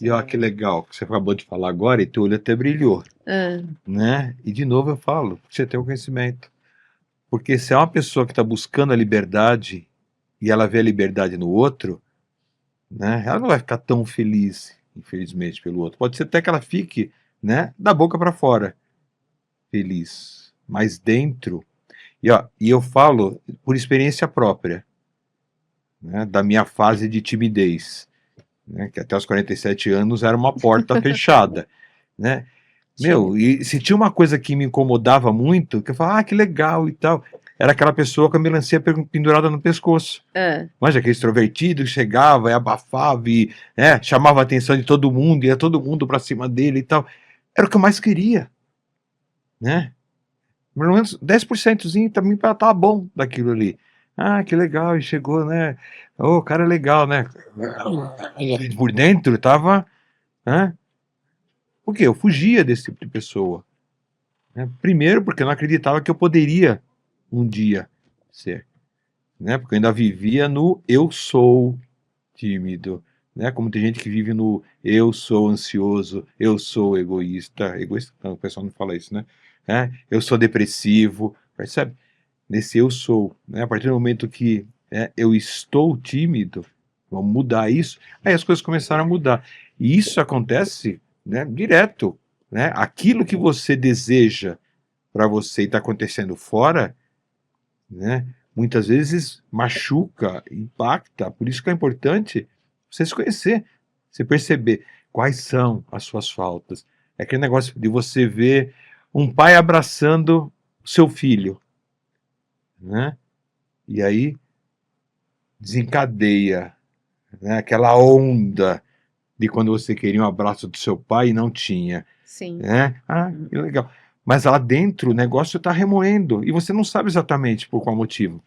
E ó, que legal que você acabou de falar agora e teu olho até brilhou, Ah, né? E de novo eu falo, você tem o conhecimento. Porque se é uma pessoa que está buscando a liberdade e ela vê a liberdade no outro, né? Ela não vai ficar tão feliz, infelizmente, pelo outro. Pode ser até que ela fique, né, da boca para fora, feliz, mas dentro. E, ó, e eu falo por experiência própria, né, da minha fase de timidez, né, que até os 47 anos era uma porta fechada, né? Meu, tímido. e se tinha uma coisa que me incomodava muito, que eu falava, que legal e tal, era aquela pessoa com a melancia pendurada no pescoço. Ah, Mas aquele extrovertido chegava e abafava e chamava a atenção de todo mundo, ia todo mundo pra cima dele e tal. Era o que eu mais queria, né? Pelo menos 10%zinho também tá bom daquilo ali. Ah, que legal, e chegou, né? Ô, cara legal, né? Por dentro tava, né? Por quê? Eu fugia desse tipo de pessoa, né? Primeiro porque eu não acreditava que eu poderia um dia ser, né? Porque eu ainda vivia no eu sou tímido, né? Como tem gente que vive no eu sou ansioso, eu sou egoísta, egoísta, não, o pessoal não fala isso, né? Eu sou depressivo, percebe? Nesse eu sou, né? A partir do momento que eu estou tímido, vamos mudar isso, aí as coisas começaram a mudar. E isso acontece, né, direto, né? Aquilo que você deseja para você e está acontecendo fora, né? Muitas vezes machuca, impacta. Por isso que é importante você se conhecer, você perceber quais são as suas faltas. É aquele negócio de você ver um pai abraçando o seu filho, né? E aí desencadeia, né, aquela onda de quando você queria um abraço do seu pai e não tinha, sim. né? Ah, que legal. Mas lá dentro o negócio está remoendo e você não sabe exatamente por qual motivo.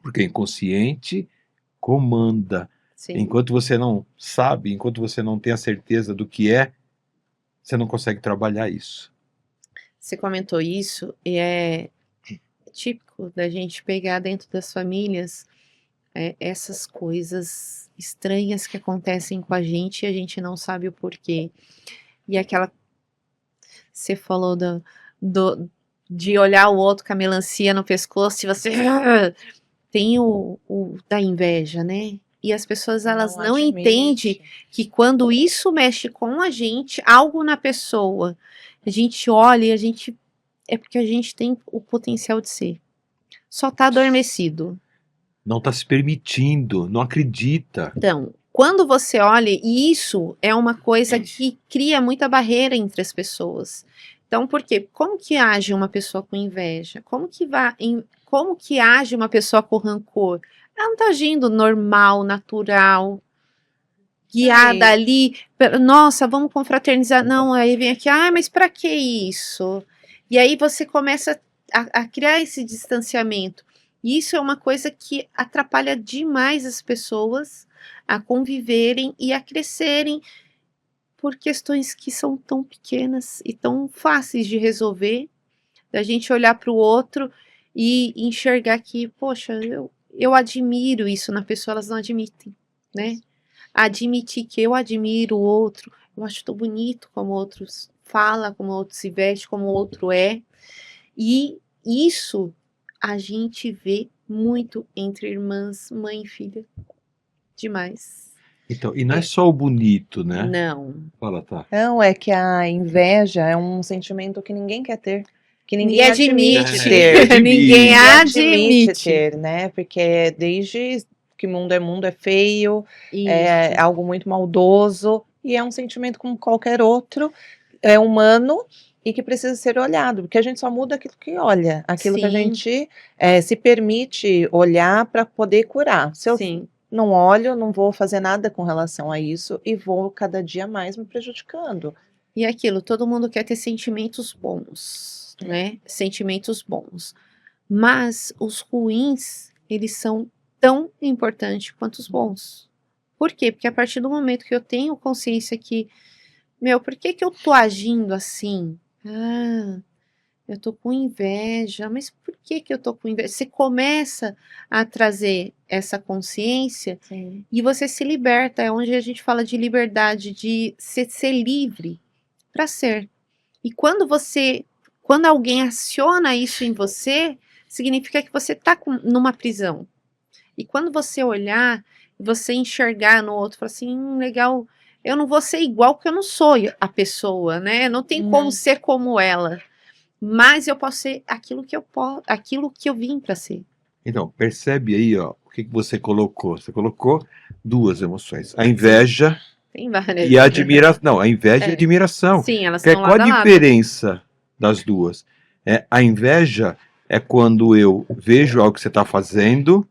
Porque o inconsciente comanda. Sim. Enquanto você não sabe, enquanto você não tem a certeza do que é, você não consegue trabalhar isso. Você comentou isso e é típico da gente pegar dentro das famílias essas coisas estranhas que acontecem com a gente e a gente não sabe o porquê. E aquela você falou do de olhar o outro com a melancia no pescoço e você tem o da inveja, né? E as pessoas elas Não não entendem admite. que quando isso mexe com a gente, algo na pessoa, a gente olha e a gente é porque a gente tem o potencial de ser. Só tá adormecido. Não está se permitindo, não acredita. Então, quando você olha, e isso é uma coisa que cria muita barreira entre as pessoas. Então, por quê? Como que age uma pessoa com inveja? Como que age uma pessoa com rancor? Ela não está agindo normal, natural, guiada Ai, ali. Nossa, vamos confraternizar. Não, aí vem aqui, mas para que isso? E aí você começa a criar esse distanciamento. E isso é uma coisa que atrapalha demais as pessoas a conviverem e a crescerem por questões que são tão pequenas e tão fáceis de resolver, da gente olhar para o outro e enxergar que, poxa, eu admiro isso na pessoa, elas não admitem, né? Admitir que eu admiro o outro, eu acho tão bonito como outros fala, como o outro se veste, como o outro é. E isso a gente vê muito entre irmãs, mãe e filha. Demais. Então, e não é só o bonito, né? Não. Fala, tá. não, é que a inveja é um sentimento que ninguém quer ter, que Ninguém ninguém admite admite. ter, Ninguém ninguém admite admite. ter, né? Porque desde que mundo é feio, Isso. é algo muito maldoso e é um sentimento como qualquer outro, é humano e que precisa ser olhado, porque a gente só muda aquilo que olha, aquilo que a Sim, gente se permite olhar para poder curar. Se eu sim. não olho, não vou fazer nada com relação a isso e vou cada dia mais me prejudicando. E aquilo, todo mundo quer ter sentimentos bons, né? Sentimentos bons. Mas os ruins, eles são tão importantes quanto os bons. Por quê? Porque a partir do momento que eu tenho consciência que, meu, por que que eu tô agindo assim? eu tô com inveja, mas por que que eu tô com inveja? Você começa a trazer essa consciência Sim. e você se liberta, é onde a gente fala de liberdade, de ser livre para ser. E quando alguém aciona isso em você, significa que você tá numa prisão. E quando você olhar, você enxergar no outro, falar assim, legal, eu não vou ser igual porque eu não sou a pessoa, né? Não tem como ser como ela, mas eu posso ser aquilo que eu posso, aquilo que eu vim para ser. Então, percebe aí, ó, o que você colocou? Você colocou duas emoções: a inveja Tem várias. e a admiração. Não, a inveja e a admiração. Sim, elas Que estão qual a lado a lado. diferença das duas? A inveja é quando eu vejo algo que você está fazendo,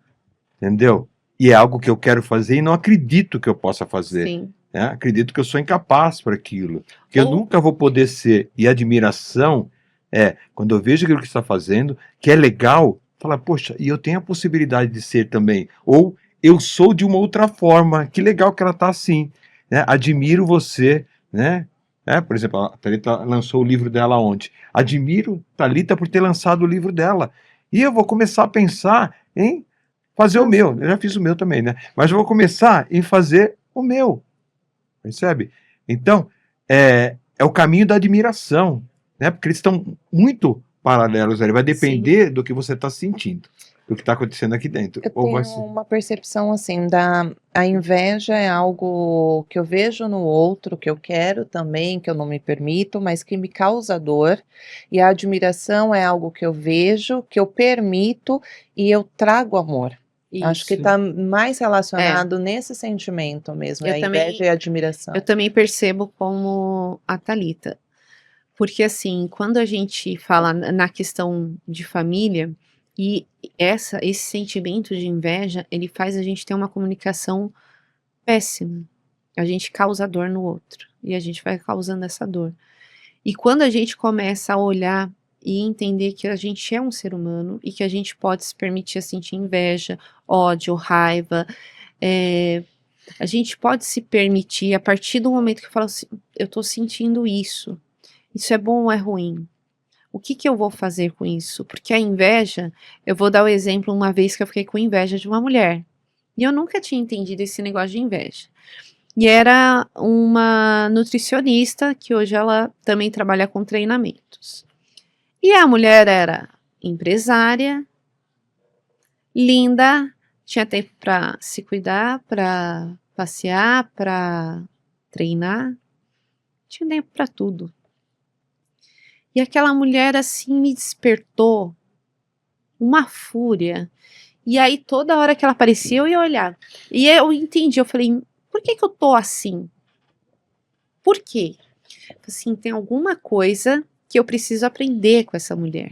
entendeu? E é algo que eu quero fazer e não acredito que eu possa fazer. Sim. Né? Acredito que eu sou incapaz para aquilo, que eu Ou- nunca vou poder ser. E admiração é quando eu vejo aquilo que está fazendo, que é legal, falar, poxa, e eu tenho a possibilidade de ser também. Ou eu sou de uma outra forma, que legal que ela está assim. Né? Admiro você, né? Por exemplo, a Thalita lançou o livro dela ontem. Admiro Thalita por ter lançado o livro dela. E eu vou começar a pensar em fazer o meu. Eu já fiz o meu também, né? Mas eu vou começar em fazer o meu. Percebe? Então, é o caminho da admiração, né? Porque eles estão muito paralelos ali. Vai depender do que você está sentindo, do que está acontecendo aqui dentro. Eu Ou vai tenho ser... uma percepção assim, a inveja é algo que eu vejo no outro, que eu quero também, que eu não me permito, mas que me causa dor. E a admiração é algo que eu vejo, que eu permito e eu trago amor. Acho que Isso. está mais relacionado nesse sentimento mesmo, Eu a também- inveja e a admiração. Eu também percebo como a Thalita. Porque assim, quando a gente fala na questão de família, e esse sentimento de inveja, ele faz a gente ter uma comunicação péssima. A gente causa dor no outro. E a gente vai causando essa dor. E quando a gente começa a olhar e entender que a gente é um ser humano e que a gente pode se permitir sentir inveja, ódio, raiva, a gente pode se permitir, a partir do momento que eu falo assim, eu tô sentindo isso. Isso é bom ou é ruim? O que que eu vou fazer com isso? Porque a inveja, eu vou dar o exemplo uma vez que eu fiquei com inveja de uma mulher. E eu nunca tinha entendido esse negócio de inveja. E era uma nutricionista, que hoje ela também trabalha com treinamentos. E a mulher era empresária, linda, tinha tempo para se cuidar, para passear, para treinar, tinha tempo para tudo. E aquela mulher assim me despertou uma fúria. E aí toda hora que ela aparecia eu ia olhar. E eu entendi, eu falei, por que que eu tô assim? Por quê? Assim, tem alguma coisa que eu preciso aprender com essa mulher.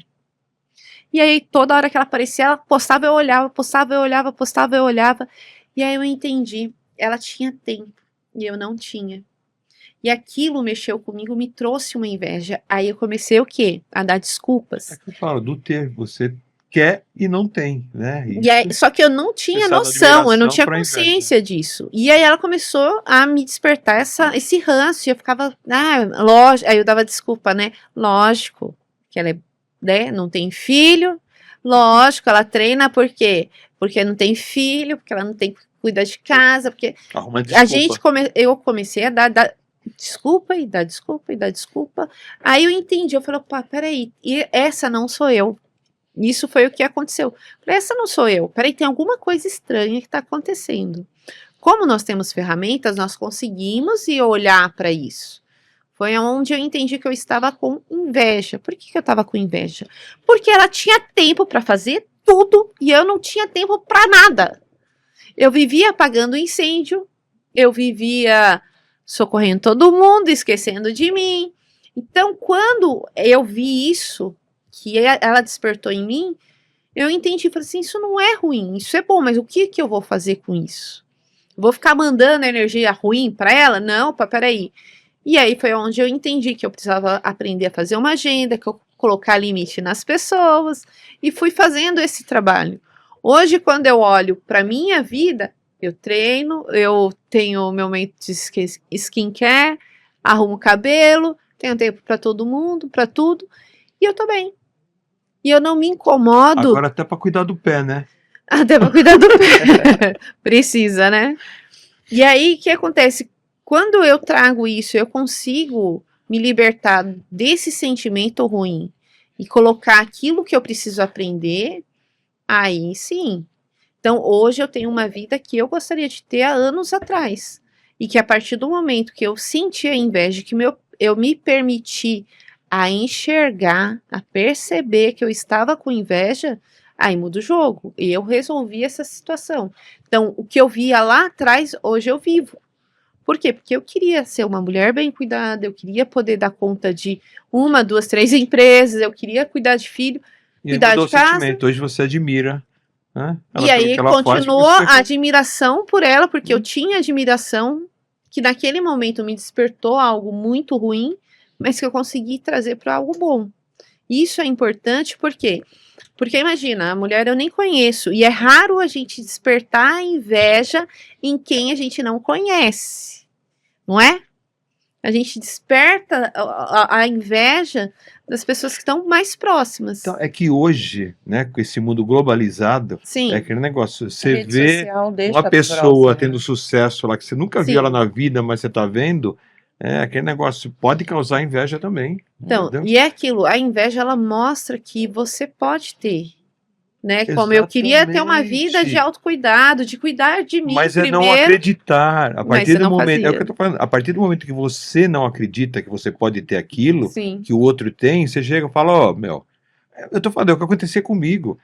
E aí toda hora que ela aparecia, ela postava, eu olhava, postava, eu olhava, postava, eu olhava. E aí eu entendi, ela tinha tempo e eu não tinha. E aquilo mexeu comigo, me trouxe uma inveja. Aí eu comecei o quê? A dar desculpas. É que eu falo, do ter, você quer e não tem, né? E aí, só que eu não tinha Passar da noção, eu não admiração tinha pra consciência disso. E aí ela começou a me despertar esse ranço. E eu ficava, lógico. Aí eu dava desculpa, né? Lógico que ela né, não tem filho. Lógico, ela treina por quê? Porque não tem filho, porque ela não tem que cuidar de casa, porque Arruma a desculpa. gente eu comecei a dar desculpa e dar desculpa e dar desculpa. Aí eu entendi, eu falei, opa, peraí, e essa não sou eu. Isso foi o que aconteceu. Falei, essa não sou eu. Peraí, tem alguma coisa estranha que está acontecendo. Como nós temos ferramentas, nós conseguimos ir olhar para isso. Foi onde eu entendi que eu estava com inveja. Por que eu estava com inveja? Porque ela tinha tempo para fazer tudo e eu não tinha tempo para nada. Eu vivia apagando incêndio, eu vivia socorrendo todo mundo, esquecendo de mim. Então, quando eu vi isso, que ela despertou em mim, eu entendi, falei assim, isso não é ruim, isso é bom, mas o que que eu vou fazer com isso? Vou ficar mandando energia ruim para ela? Não, peraí. E aí foi onde eu entendi que eu precisava aprender a fazer uma agenda, que eu colocar limite nas pessoas, e fui fazendo esse trabalho. Hoje, quando eu olho para minha vida, eu treino, eu tenho meu momento de skincare, arrumo o cabelo, tenho tempo para todo mundo, para tudo. E eu tô bem. E eu não me incomodo. Agora até para cuidar do pé, né? Até pra cuidar do pé. Precisa, né? E aí, o que acontece? Quando eu trago isso, eu consigo me libertar desse sentimento ruim e colocar aquilo que eu preciso aprender, aí sim. Então, hoje eu tenho uma vida que eu gostaria de ter há anos atrás. E que a partir do momento que eu senti a inveja, que eu me permiti a enxergar, a perceber que eu estava com inveja, aí muda o jogo. E eu resolvi essa situação. Então, o que eu via lá atrás, hoje eu vivo. Por quê? Porque eu queria ser uma mulher bem cuidada, eu queria poder dar conta de 1, 2, 3 empresas, eu queria cuidar de filho, E aí cuidar mudou de o casa. sentimento. Hoje você admira, né? E Ela pelo aí que ela faz, continuou porque a admiração por ela, porque eu tinha admiração, que naquele momento me despertou algo muito ruim, mas que eu consegui trazer para algo bom. Isso é importante porque imagina, a mulher eu nem conheço, e é raro a gente despertar a inveja em quem a gente não conhece, não é? A gente desperta a inveja das pessoas que estão mais próximas. Então, é que hoje, né, com esse mundo globalizado, Sim, é aquele negócio, A você rede vê social deixa uma pessoa próximo, tendo né? sucesso lá, que você nunca viu sim. ela na vida, mas você tá vendo, é aquele negócio, pode causar inveja também. Então, Entendeu? e é aquilo, a inveja ela mostra que você pode ter, né? Como eu queria ter uma vida de Exatamente. autocuidado, de cuidar de mim Mas é não primeiro, acreditar. A mas partir você do não momento, é o que fazia. eu tô falando, a partir do momento que você não acredita que você pode ter aquilo Sim, que o outro tem, você chega e fala, ó, meu, eu tô falando, é o que acontecia comigo,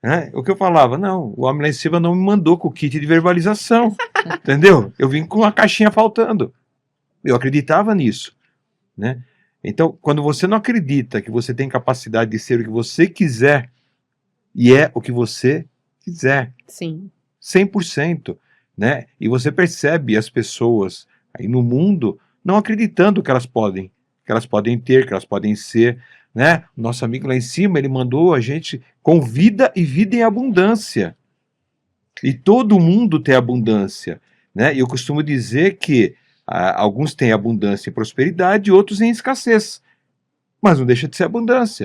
né? O que eu falava, não, o homem lá em cima não me mandou com o kit de verbalização, entendeu? Eu vim com a caixinha faltando. Eu acreditava nisso, né? Então, quando você não acredita que você tem capacidade de ser o que você quiser, e é o que você quiser, sim, 100%, né? E você percebe as pessoas aí no mundo não acreditando que elas podem ter, que elas podem ser, né? Nosso amigo lá em cima, ele mandou a gente com vida e vida em abundância. E todo mundo tem abundância, né? E eu costumo dizer que alguns têm abundância e prosperidade, outros em escassez. Mas não deixa de ser abundância.